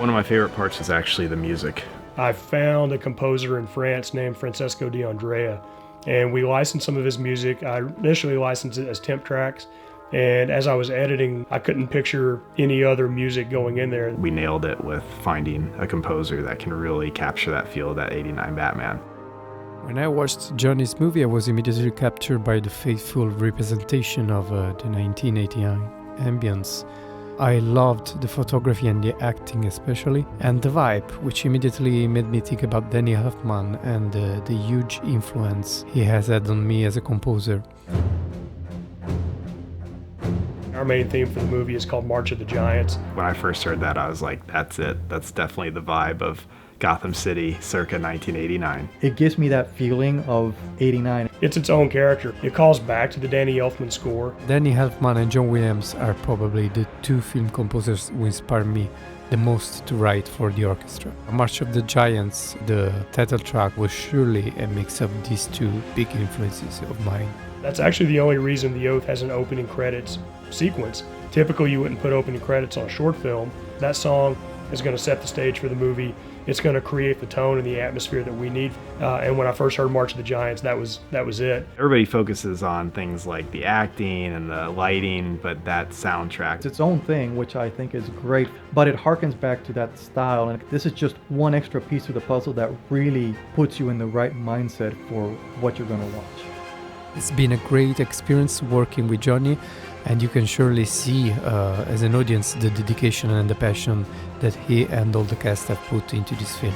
One of my favorite parts is actually the music. I found a composer in France named Francesco Di Andrea, and we licensed some of his music. I initially licensed it as temp tracks, and as I was editing, I couldn't picture any other music going in there. We nailed it with finding a composer that can really capture that feel of that '89 Batman. When I watched Johnny's movie, I was immediately captured by the faithful representation of the 1989 ambience. I loved the photography and the acting especially, and the vibe, which immediately made me think about Danny Elfman and the huge influence he has had on me as a composer. Our main theme for the movie is called March of the Giants. When I first heard that, I was like, that's it. That's definitely the vibe of Gotham City circa 1989. It gives me that feeling of '89. It's its own character. It calls back to the Danny Elfman score. Danny Elfman and John Williams are probably the two film composers who inspired me the most to write for the orchestra. March of the Giants, the title track, was surely a mix of these two big influences of mine. That's actually the only reason The Oath has an opening credits sequence. Typically, you wouldn't put opening credits on a short film. That song is going to set the stage for the movie. It's going to create the tone and the atmosphere that we need. And when I first heard March of the Giants, that was it. Everybody focuses on things like the acting and the lighting, but that soundtrack. It's its own thing, which I think is great, but it harkens back to that style. And this is just one extra piece of the puzzle that really puts you in the right mindset for what you're going to watch. It's been a great experience working with Johnny, and you can surely see as an audience the dedication and the passion that he and all the cast have put into this film.